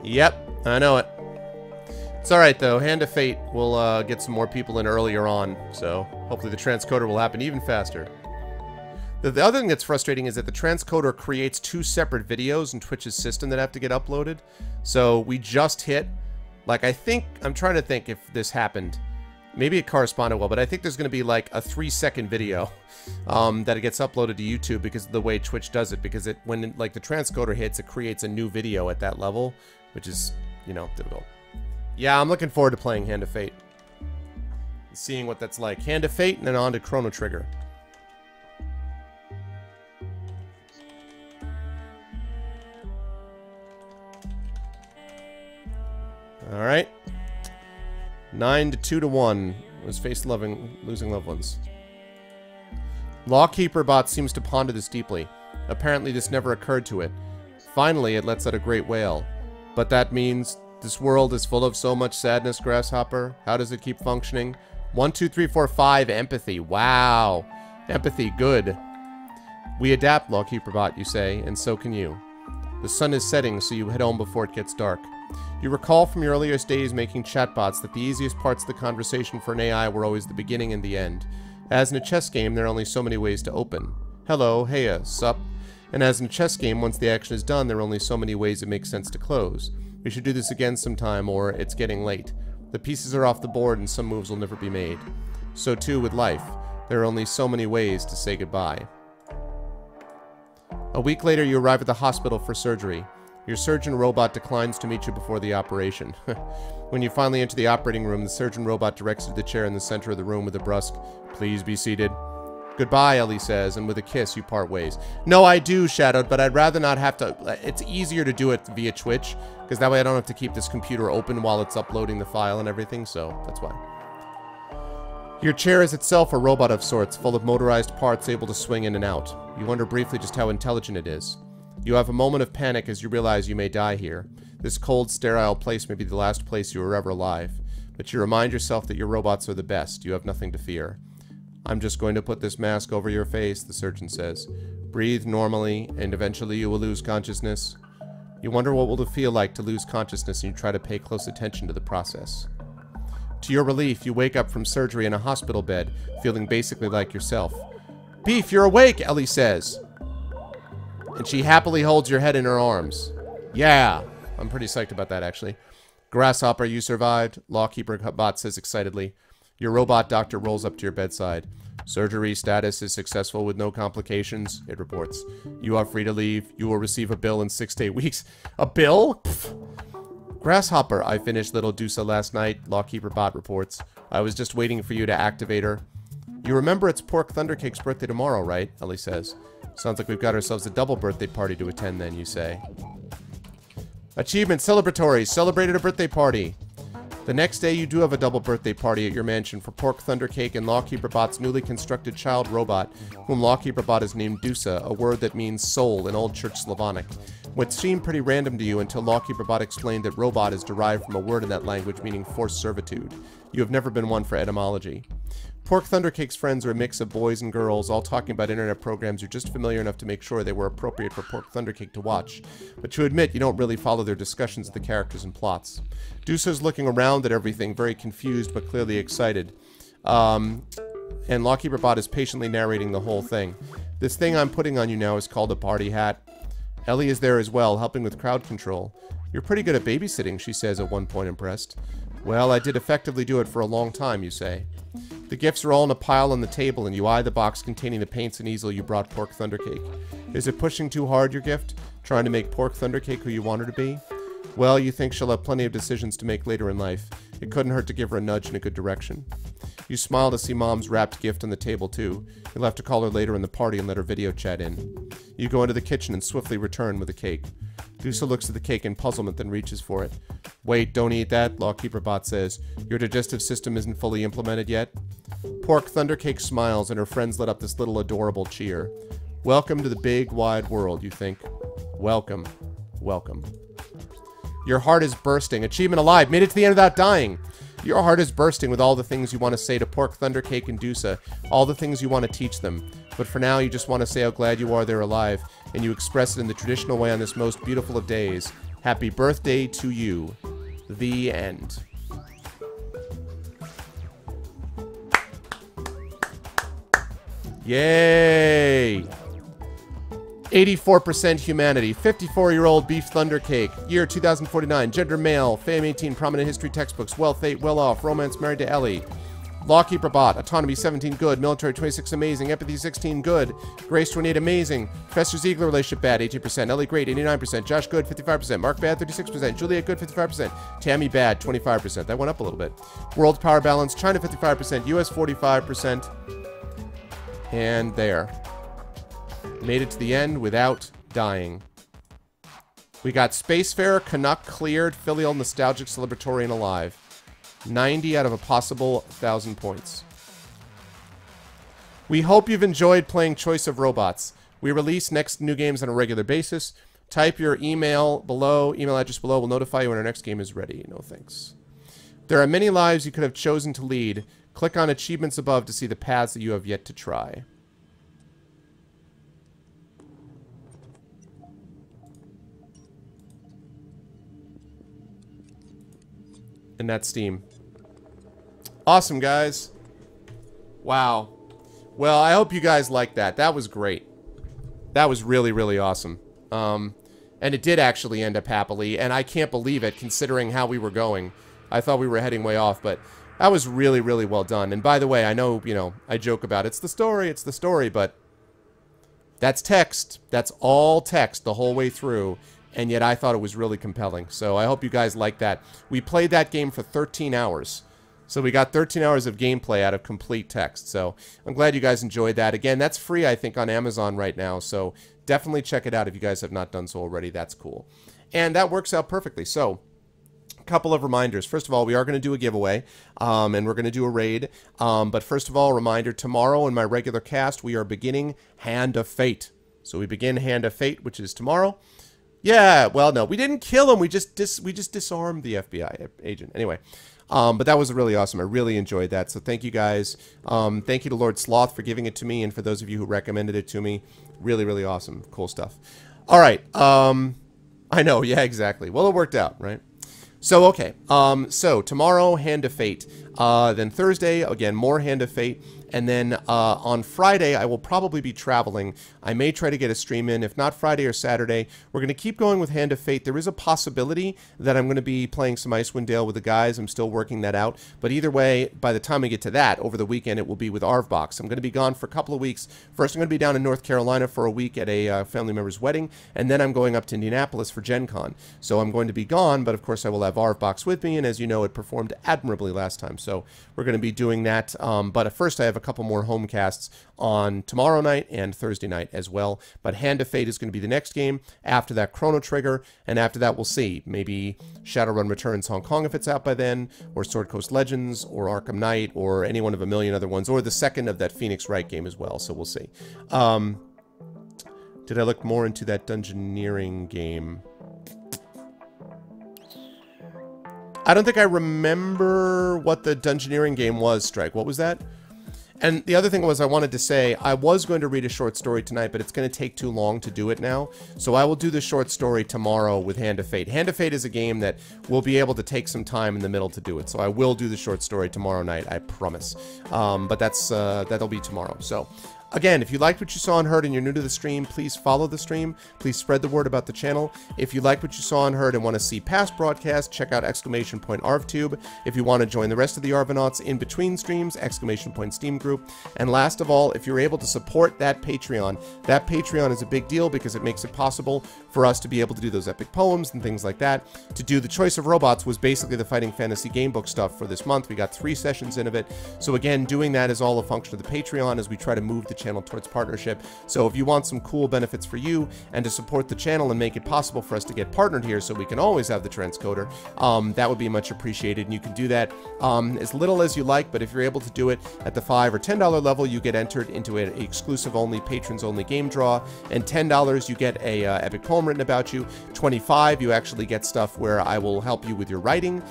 Yep, I know it. It's alright, though. Hand of Fate will get some more people in earlier on, so hopefully the transcoder will happen even faster. The other thing that's frustrating is that the transcoder creates 2 separate videos in Twitch's system that have to get uploaded. So we just hit, like, I'm trying to think if this happened. Maybe it corresponded well, but I think there's going to be like a 3-second video that it gets uploaded to YouTube because of the way Twitch does it. Because when like the transcoder hits, it creates a new video at that level, which is, you know, difficult. Yeah, I'm looking forward to playing Hand of Fate. Seeing what that's like. Hand of Fate and then on to Chrono Trigger. Alright. 9 to 2 to 1 was losing loved ones. Lawkeeper Bot seems to ponder this deeply. Apparently this never occurred to it. Finally, it lets out a great wail. But that means this world is full of so much sadness, Grasshopper. How does it keep functioning? 1, 2, 3, 4, 5. Empathy. Wow. Empathy. Good. We adapt, Lawkeeper Bot, you say, and so can you. The sun is setting, so you head home before it gets dark. You recall from your earliest days making chatbots that the easiest parts of the conversation for an AI were always the beginning and the end. As in a chess game, there are only so many ways to open. Hello, heya, sup. And as in a chess game, once the action is done, there are only so many ways it makes sense to close. We should do this again sometime, or it's getting late. The pieces are off the board and some moves will never be made. So too with life. There are only so many ways to say goodbye. A week later, you arrive at the hospital for surgery. Your surgeon robot declines to meet you before the operation. When you finally enter the operating room, the surgeon robot directs you to the chair in the center of the room with a brusque, "Please be seated." "Goodbye," Ellie says, and with a kiss, you part ways. No, I do, Shadowed, but I'd rather not have to... It's easier to do it via Twitch, because that way I don't have to keep this computer open while it's uploading the file and everything, so that's why. Your chair is itself a robot of sorts, full of motorized parts able to swing in and out. You wonder briefly just how intelligent it is. You have a moment of panic as you realize you may die here. This cold, sterile place may be the last place you were ever alive. But you remind yourself that your robots are the best. You have nothing to fear. "I'm just going to put this mask over your face," the surgeon says. "Breathe normally, and eventually you will lose consciousness." You wonder what will it feel like to lose consciousness, and you try to pay close attention to the process. To your relief, you wake up from surgery in a hospital bed, feeling basically like yourself. "Beef, you're awake," Ellie says. And she happily holds your head in her arms. Yeah! I'm pretty psyched about that, actually. "Grasshopper, you survived," Lawkeeper Bot says excitedly. Your robot doctor rolls up to your bedside. "Surgery status is successful with no complications," it reports. "You are free to leave. You will receive a bill in 6 to 8 weeks. A bill? Pfft. "Grasshopper, I finished little Dusa last night," Lawkeeper Bot reports. "I was just waiting for you to activate her." "You remember it's Pork Thundercake's birthday tomorrow, right?" Ellie says. "Sounds like we've got ourselves a double birthday party to attend then," you say. Achievement celebratory. Celebrated a birthday party. The next day, you do have a double birthday party at your mansion for Pork Thundercake and Lawkeeper Bot's newly constructed child robot, whom Lawkeeper Bot has named Dusa, a word that means soul in Old Church Slavonic. What seemed pretty random to you until Lawkeeper Bot explained that robot is derived from a word in that language meaning forced servitude. You have never been one for etymology. Pork Thundercake's friends are a mix of boys and girls, all talking about internet programs you're just familiar enough to make sure they were appropriate for Pork Thundercake to watch. But you admit you don't really follow their discussions of the characters and plots. Dusa's looking around at everything, very confused but clearly excited. And Lawkeeper Bot is patiently narrating the whole thing. "This thing I'm putting on you now is called a party hat." Ellie is there as well, helping with crowd control. "You're pretty good at babysitting," she says at one point, impressed. "Well, I did effectively do it for a long time," you say. The gifts are all in a pile on the table, and you eye the box containing the paints and easel you brought Pork Thundercake. Is it pushing too hard, your gift? Trying to make Pork Thundercake who you want her to be? Well, you think she'll have plenty of decisions to make later in life. It couldn't hurt to give her a nudge in a good direction. You smile to see Mom's wrapped gift on the table, too. You'll have to call her later in the party and let her video chat in. You go into the kitchen and swiftly return with a cake. Dusa looks at the cake in puzzlement, then reaches for it. "Wait, don't eat that," Lawkeeper Bot says. "Your digestive system isn't fully implemented yet?" Pork Thundercake smiles, and her friends let up this little adorable cheer. Welcome to the big, wide world, you think. Welcome. Welcome. Your heart is bursting. Achievement alive. Made it to the end without dying. Your heart is bursting with all the things you want to say to Pork Thundercake and Dusa, all the things you want to teach them. But for now, you just want to say how glad you are they're alive, and you express it in the traditional way on this most beautiful of days. Happy birthday to you. The end. Yay! 84% humanity. 54-year-old beef thunder cake. Year 2049. Gender male. Fame 18. Prominent history textbooks. Wealth 8. Well off. Romance married to Ellie. Lawkeeper bot. Autonomy 17. Good. Military 26. Amazing. Empathy 16. Good. Grace 28. Amazing. Professor Ziegler relationship bad. 18%. Ellie great. 89%. Josh good. 55%. Mark bad. 36%. Juliet good. 55%. Tammy bad. 25%. That went up a little bit. World power balance. China 55%. US 45%. And there. Made it to the end without dying. We got Spacefarer, Canuck, cleared, filial, nostalgic, celebratory, and alive. 90 out of a possible 1,000 points. We hope you've enjoyed playing Choice of Robots. We release next new games on a regular basis. Type your email address below. We'll notify you when our next game is ready. No thanks. There are many lives you could have chosen to lead. Click on achievements above to see the paths that you have yet to try. And that's Steam. Awesome, guys. Wow. Well, I hope you guys liked that. That was great. That was really, really awesome. And it did actually end up happily, and I can't believe it, considering how we were going. I thought we were heading way off, but that was really, really well done. And by the way, I know, you know, I joke about it's the story, but that's text. That's all text the whole way through. And yet I thought it was really compelling. So I hope you guys like that. We played that game for 13 hours. So we got 13 hours of gameplay out of complete text. So I'm glad you guys enjoyed that. Again, that's free, I think, on Amazon right now. So definitely check it out if you guys have not done so already. That's cool. And that works out perfectly. So a couple of reminders. First of all, we are going to do a giveaway, and we're going to do a raid. But first of all, reminder, tomorrow in my regular cast, we are beginning Hand of Fate. So we begin Hand of Fate, which is tomorrow. Yeah, well, no, we didn't kill him. We just disarmed the FBI agent. Anyway, but that was really awesome. I really enjoyed that. So thank you guys. Thank you to Lord Sloth for giving it to me, and for those of you who recommended it to me. Really, really awesome. Cool stuff. All right. I know. Yeah, exactly. Well, it worked out, right? So, okay. So tomorrow, Hand of Fate. Then Thursday, again, more Hand of Fate. And then on Friday, I will probably be traveling. I may try to get a stream in. If not Friday or Saturday, we're going to keep going with Hand of Fate. There is a possibility that I'm going to be playing some Icewind Dale with the guys. I'm still working that out. But either way, by the time we get to that, over the weekend, it will be with Arvbox. I'm going to be gone for a couple of weeks. First, I'm going to be down in North Carolina for a week at a family member's wedding. And then I'm going up to Indianapolis for Gen Con. So I'm going to be gone, but of course I will have Arvbox with me. And as you know, it performed admirably last time. So we're going to be doing that. But at first, I have a couple more home casts on tomorrow night and Thursday night as well. But Hand of Fate is going to be the next game. After that, Chrono Trigger. And after that, we'll see. Maybe Shadowrun Returns Hong Kong if it's out by then, or Sword Coast Legends, or Arkham Knight, or any one of a million other ones, or the second of that Phoenix Wright game as well. So we'll see. Did I look more into that Dungeoneering game? I don't think I remember what the Dungeoneering game was, Strike. What was that? And the other thing was I wanted to say, I was going to read a short story tonight, but it's going to take too long to do it now. So I will do the short story tomorrow with Hand of Fate. Hand of Fate is a game that we'll be able to take some time in the middle to do it. So I will do the short story tomorrow night, I promise. But that'll be tomorrow. So again, if you liked what you saw and heard and you're new to the stream, please follow the stream. Please spread the word about the channel. If you liked what you saw and heard and want to see past broadcasts, check out !ArvTube. If you want to join the rest of the Arvanauts in between streams, !Steam group. And last of all, if you're able to support that Patreon is a big deal because it makes it possible for us to be able to do those epic poems and things like that. To do the Choice of Robots was basically the Fighting Fantasy Gamebook stuff for this month. We got 3 sessions in of it. So again, doing that is all a function of the Patreon as we try to move the channel towards partnership. So if you want some cool benefits for you and to support the channel and make it possible for us to get partnered here so we can always have the transcoder, that would be much appreciated. And you can do that as little as you like, but if you're able to do it at the $5 or $10 level, you get entered into an exclusive only, patrons only game draw, and $10 you get a epic poem written about you. 25, you actually get stuff where I will help you with your writing.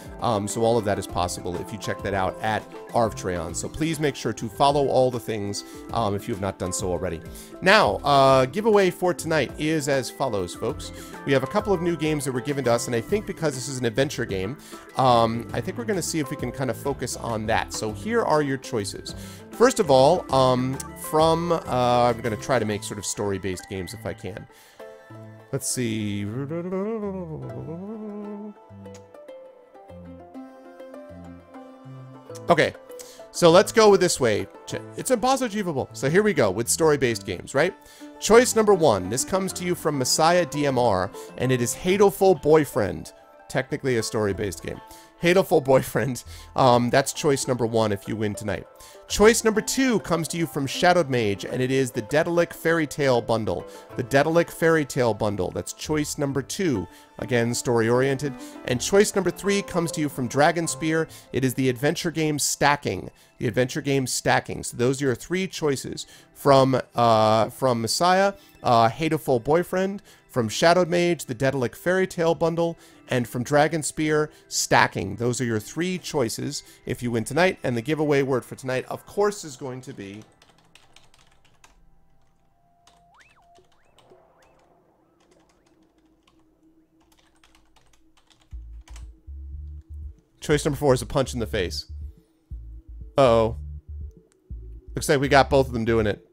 So all of that is possible if you check that out at Arvtreon. So please make sure to follow all the things if you have not done so already. Now, giveaway for tonight is as follows, folks. We have a couple of new games that were given to us, and I think because this is an adventure game, I think we're going to see if we can kind of focus on that. So here are your choices. First of all, I'm going to try to make sort of story-based games if I can. Let's see. Okay, so let's go with this way. It's impossible achievable. So here we go with story-based games, right? Choice number 1. This comes to you from Messiah DMR, and it is Hateful Boyfriend. Technically a story-based game. Hateful Boyfriend. That's choice number 1 if you win tonight. Choice number 2 comes to you from Shadowed Mage, and it is the Daedalic Fairy Tale Bundle. The Daedalic Fairy Tale Bundle. That's choice number 2. Again, story-oriented. And choice number 3 comes to you from Dragonspear. It is the adventure game Stacking. The adventure game Stacking. So those are your 3 choices. From Messiah, Hateful Boyfriend. From Shadowed Mage, the Daedalic Fairy Tale Bundle. And from Dragonspear, Stacking. Those are your 3 choices if you win tonight. And the giveaway word for tonight, of course, is going to be... Choice number 4 is a punch in the face. Uh-oh. Looks like we got both of them doing it.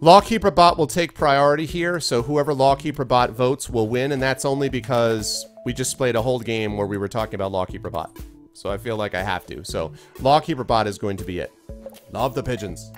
Lawkeeper Bot will take priority here, so whoever Lawkeeper Bot votes will win, and that's only because we just played a whole game where we were talking about Lawkeeper Bot. So I feel like I have to. So Lawkeeper Bot is going to be it. Love the pigeons.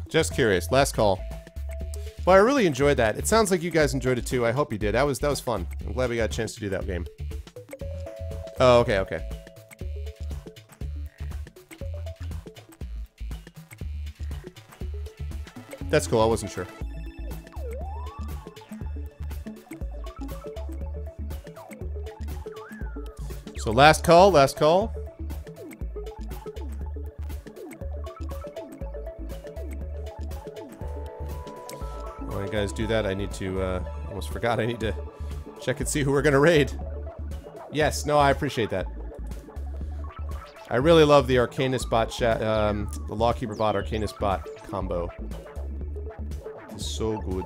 Just curious. Last call. Well, I really enjoyed that. It sounds like you guys enjoyed it too. I hope you did. That was fun. I'm glad we got a chance to do that game. Oh, okay, okay. That's cool. I wasn't sure. So last call, last call. While you guys do that, I need to, almost forgot, I need to check and see who we're going to raid. Yes, no, I appreciate that. I really love the Arcanist bot the Lawkeeper bot Arcanist bot combo. It's so good.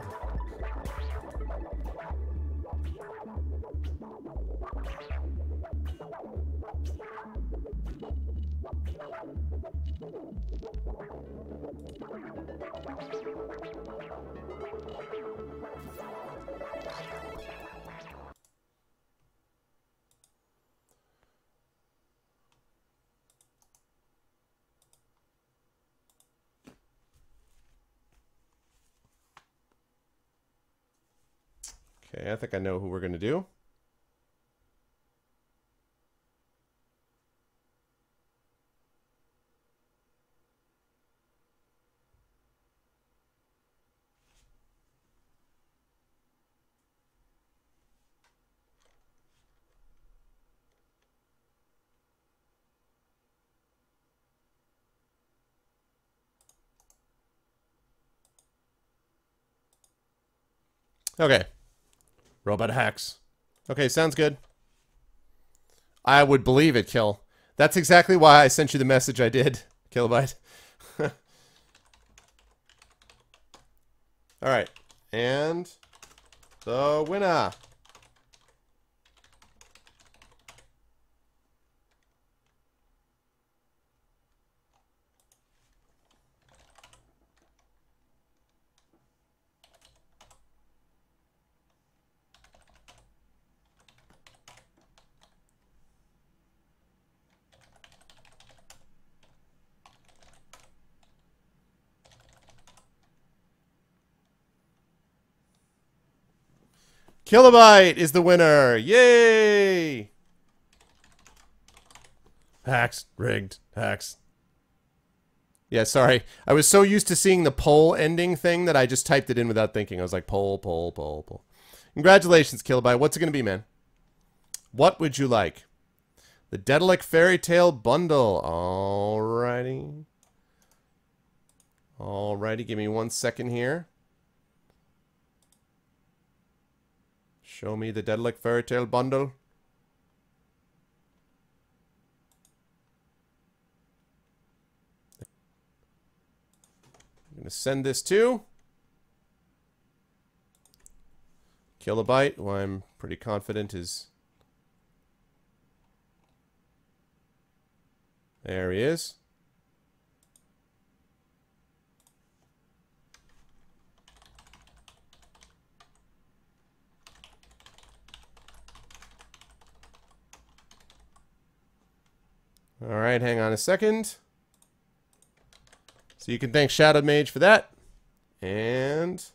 Okay, I think I know who we're going to do. Okay. Robot hacks. Okay, sounds good. I would believe it, Kill. That's exactly why I sent you the message I did, Kilobyte. Alright. And the winner. Kilobyte is the winner. Yay! Hacks. Rigged. Hacks. Yeah, sorry. I was so used to seeing the poll ending thing that I just typed it in without thinking. I was like, poll, poll, poll, poll. Congratulations, Kilobyte. What's it going to be, man? What would you like? The Daedalic Fairy Tale Bundle. Alrighty. Alrighty, give me 1 second here. Show me the Daedalic Fairy Tale Bundle. I'm going to send this to Kilobyte, who I'm pretty confident is... There he is. All right, hang on a second. So you can thank Shadow Mage for that. And...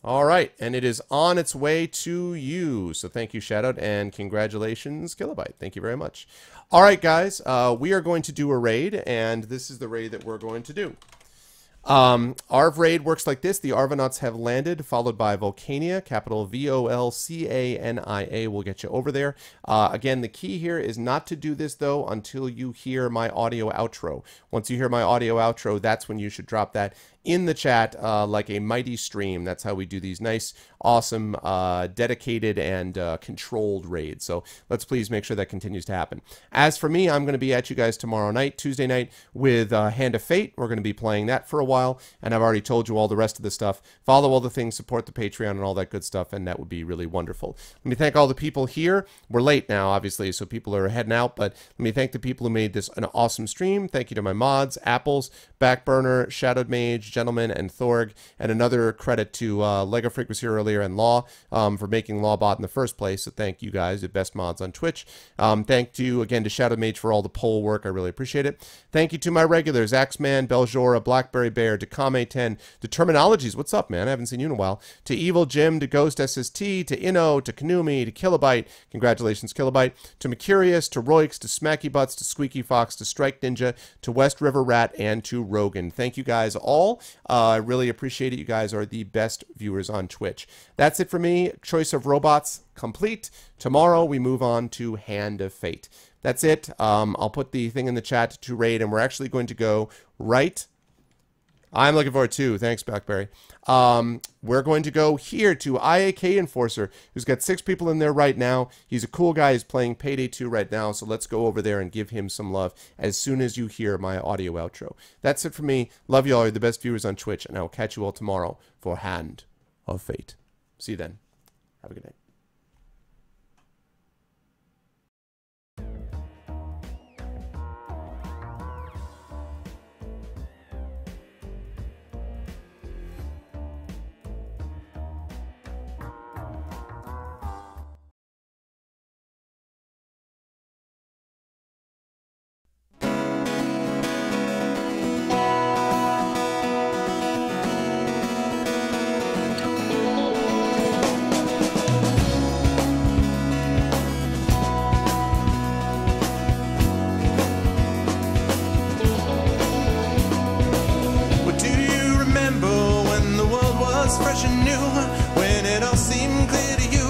all right, and it is on its way to you. So thank you, Shadowed, and congratulations, Kilobyte. Thank you very much. All right, guys, we are going to do a raid, and this is the raid that we're going to do. Arv raid works like this. The Arvanauts have landed, followed by Volcania, capital Volcania will get you over there. Again, the key here is not to do this, though, until you hear my audio outro. Once you hear my audio outro, that's when you should drop that in the chat like a mighty stream. That's how we do these nice, awesome, dedicated, and controlled raids. So let's please make sure that continues to happen. As for me, I'm going to be at you guys tomorrow night, Tuesday night, with Hand of Fate. We're going to be playing that for a while, and I've already told you all the rest of the stuff. Follow all the things, support the Patreon, and all that good stuff, and that would be really wonderful. Let me thank all the people here. We're late now, obviously, so people are heading out, but let me thank the people who made this an awesome stream. Thank you to my mods, Apples, Backburner, Shadowed Mage, Gentleman, and Thorg, and another credit to Lego Freak was here earlier, and Law for making Lawbot in the first place. So thank you guys, the best mods on Twitch. Thank you again to Shadowed Mage for all the poll work. I really appreciate it. Thank you to my regulars, Axeman, Beljora, Blackberry Bear, Dekame10, to Terminologies. What's up, man? I haven't seen you in a while. To Evil Jim, to Ghost SST, to Inno, to Kanumi, to Kilobyte. Congratulations, Kilobyte. To Mercurius, to Roix, to Smacky Butts, to Squeaky Fox, to Strike Ninja, to West River Rat, and to Rogan. Thank you guys all. I really appreciate it. You guys are the best viewers on Twitch. That's it for me. Choice of robots complete. Tomorrow we move on to Hand of Fate. That's it. I'll put the thing in the chat to raid, and we're actually going to go right... I'm looking forward to. Thanks, Blackberry. We're going to go here to IAK Enforcer, who's got 6 people in there right now. He's a cool guy. He's playing Payday 2 right now, so let's go over there and give him some love as soon as you hear my audio outro. That's it for me. Love you all. You're the best viewers on Twitch, and I'll catch you all tomorrow for Hand of Fate. See you then. Have a good night. Fresh and new, when it all seemed clear to you,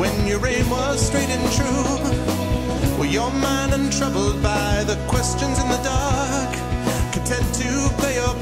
when your aim was straight and true. Were your mind untroubled by the questions in the dark, content to play your